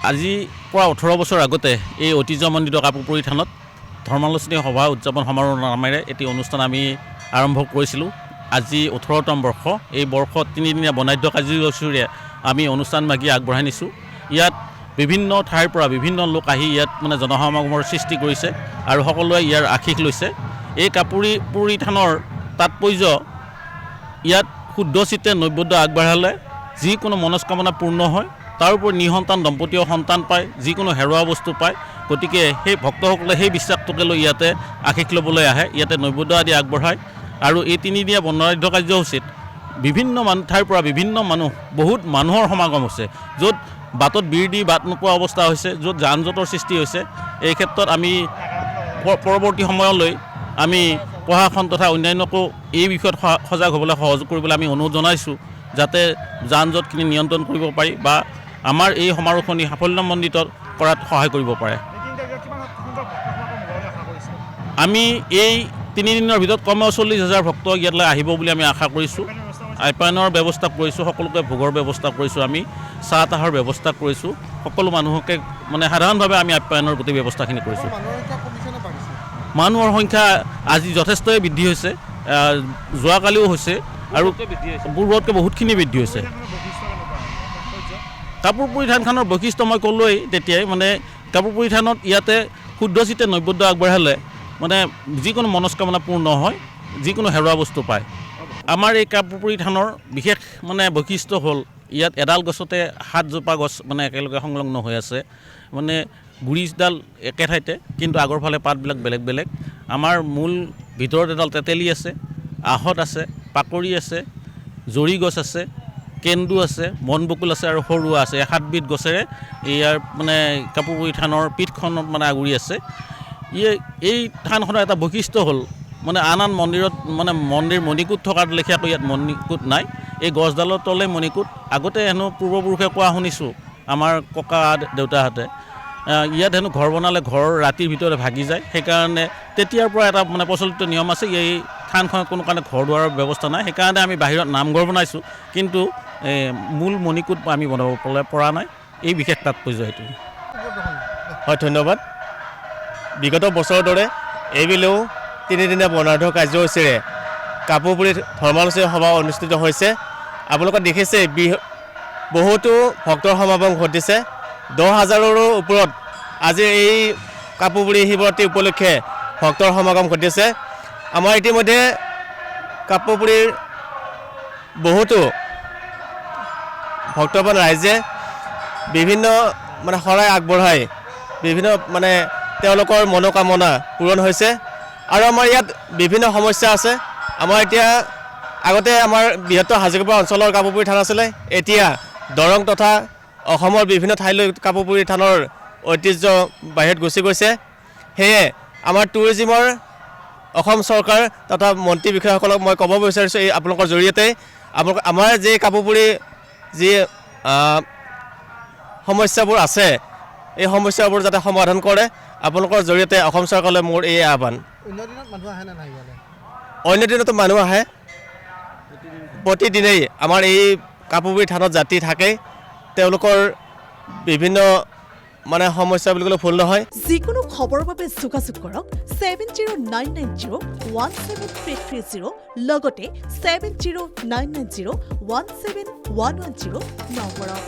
আজি প্ৰায় 18 বছৰ আগতে এই ঐতিহ্যমণ্ডিত কাপুৰপুৰী থানত ধৰ্মালোচনী সভা উদযাপন সমাৰোহ নামেৰে এটি অনুষ্ঠান আমি আৰম্ভ কৰিছিলোঁ। আজি 18তম বৰ্ষ। এই বৰ্ষত 3দিনীয়া বৰ্ণাঢ্য কাৰ্যসূচীৰে আমি অনুষ্ঠান বাগি আগবঢ়াই নিছোঁ। ইয়াত বিভিন্ন ঠাইৰ পৰা বিভিন্ন লোক আহি ইয়াত মানে জনসমাগমৰ সৃষ্টি কৰিছে আৰু সকলোৱে ইয়াৰ আশীষ লৈছে। এই কাপুৰপুৰী থানৰ তাৎপৰ্য ইয়াত শুদ্ধ চিত্তে নৈবেদ্য আগবঢ়ালে যিকোনো মনস্কামনা পূৰ্ণ হয়। তাৰোপৰি নিসন্তান দম্পতীয় সন্তান পায়, যিকোনো হেৰুৱা বস্তু পায়। গতিকে সেই ভক্তসকলে সেই বিশ্বাসটোকে লৈ ইয়াতে আশীষ ল'বলৈ আহে, ইয়াতে নৈবেদ্য আদি আগবঢ়ায়। আৰু এই 3দিনীয়া বৰ্ণাঢ্য কাৰ্যসূচীত বিভিন্ন ঠাইৰ পৰা বিভিন্ন মানুহ, বহুত মানুহৰ সমাগম হৈছে। য'ত বাটত ভিৰ দি বাট নোপোৱা অৱস্থা হৈছে, য'ত যান জঁটৰ সৃষ্টি হৈছে। এই ক্ষেত্ৰত আমি পৰৱৰ্তী সময়লৈ আমি প্ৰশাসন তথা অন্যান্যকো এই বিষয়ত সজাগ হ'বলৈ সহযোগ কৰিবলৈ আমি অনুৰোধ জনাইছোঁ, যাতে যান জঁটখিনি নিয়ন্ত্ৰণ কৰিব পাৰি বা আমাৰ এই সমাৰোহখিনি সাফল্যমণ্ডিত কৰাত সহায় কৰিব পাৰে। আমি এই 3 দিনৰ ভিতৰত কমেও 40,000 ভক্ত ইয়ালৈ আহিব বুলি আমি আশা কৰিছোঁ। আপ্যায়নৰ ব্যৱস্থা কৰিছোঁ, সকলোকে ভোগৰ ব্যৱস্থা কৰিছোঁ, আমি চাহ তাহৰ ব্যৱস্থা কৰিছোঁ। সকলো মানুহকে মানে সাধাৰণভাৱে আমি আপ্যায়নৰ গোটেই ব্যৱস্থাখিনি কৰিছোঁ। মানুহৰ সংখ্যা আজি যথেষ্টই বৃদ্ধি হৈছে, যোৱাকালিও হৈছে আৰু পূৰ্বতকৈ বহুতখিনি বৃদ্ধি হৈছে। কাপুৰপুৰী থানখনৰ বৈশিষ্ট্য মই ক'লোৱেই তেতিয়াই, মানে কাপুৰপুৰী থানত ইয়াতে শুদ্ধ চিত্তে নৈবেদ্য আগবঢ়ালে মানে যিকোনো মনস্কামনা পূৰ্ণ হয়, যিকোনো হেৰুৱা বস্তু পায়। আমাৰ এই কাপুৰপুৰী থানৰ বিশেষ মানে বৈশিষ্ট্য হ'ল ইয়াত এডাল গছতে 7জোপা গছ মানে একেলগে সংলগ্ন হৈ আছে। মানে গুৰিডাল একে ঠাইতে, কিন্তু আগৰ ফালে পাতবিলাক বেলেগ বেলেগ। আমাৰ মূল ভিতৰত এডাল তেতেলী আছে, আহঁত আছে, পাকৰি আছে, জৰি গছ আছে, কেন্দু আছে, বনবকুল আছে আৰু সৰুৱা আছে। 7বিধ গছেৰে ইয়াৰ মানে কাপুৰপুৰী থানৰ পীঠখনত মানে আগুৰি আছে। এই থানখনৰ এটা বৈশিষ্ট্য হ'ল মানে আন মন্দিৰত মানে মণিকূট থকাৰ লেখীয়াকৈ ইয়াত মণিকূট নাই। এই গছডালৰ তলে মণিকূট। আগতে হেনো পূৰ্বপুৰুষে কোৱা শুনিছোঁ, আমাৰ ককা দেউতাহঁতে, ইয়াত হেনো ঘৰ বনালে ঘৰ ৰাতিৰ ভিতৰতে ভাগি যায়। সেইকাৰণে তেতিয়াৰ পৰা এটা মানে প্ৰচলিত নিয়ম আছে, এই থানখনত কোনো কাৰণে ঘৰ দুৱাৰৰ ব্যৱস্থা নাই। সেইকাৰণে আমি বাহিৰত নামঘৰ বনাইছোঁ, কিন্তু মূল মণিকূট আমি বনাব পৰা নাই। এই বিশেষ তাৎপৰ্য এইটো। হয়, ধন্যবাদ। বিগত বছৰৰ দৰে এইবেলেও 3দিনীয়া বৰ্ণাঢ্য কাৰ্যসূচীৰে কাপুৰপুৰীত ধৰ্মালোচনী সভা অনুষ্ঠিত হৈছে। আপোনালোকে দেখিছে বহুতো ভক্তৰ সমাগম ঘটিছে। 10,000ৰো ওপৰত আজি এই কাপুৰপুৰী শিৱৰাত্ৰি উপলক্ষে ভক্তৰ সমাগম ঘটিছে। আমাৰ ইতিমধ্যে কাপুৰপুৰীৰ বহুতো ভক্তবান ৰাইজে বিভিন্ন মানে শৰাই আগবঢ়াই বিভিন্ন মানে তেওঁলোকৰ মনোকামনা পূৰণ হৈছে। আৰু আমাৰ ইয়াত বিভিন্ন সমস্যা আছে। আমাৰ এতিয়া আগতে আমাৰ বৃহত্তৰ হাজোৰপৰা অঞ্চলৰ কাপুৰপুৰী থান আছিলে, এতিয়া দৰং তথা অসমৰ বিভিন্ন ঠাইলৈ কাপুৰপুৰী থানৰ ঐতিহ্য বাহিৰত গুচি গৈছে। সেয়ে আমাৰ টুৰিজিমৰ অসম চৰকাৰ তথা মন্ত্ৰী বিষয়াসকলক মই ক'ব বিচাৰিছোঁ এই আপোনালোকৰ জৰিয়তে, আমাৰ যি কাপুৰপুৰী যি সমস্যাবোৰ আছে, এই সমস্যাবোৰ যাতে সমাধান কৰে, আপোনালোকৰ জৰিয়তে অসম চৰকাৰলৈ মোৰ এই আহ্বান। অন্য দিনতো মানুহ আহে, প্ৰতিদিনেই আমাৰ এই কাপুৰপুৰী থানত যাত্ৰী থাকে। তেওঁলোকৰ বিভিন্ন মানে সমস্যা বুলি ক'লে ভুল নহয়। যিকোনো খবৰৰ বাবে যোগাযোগ কৰক 7099017330 লগতে 7099017110 নম্বৰত।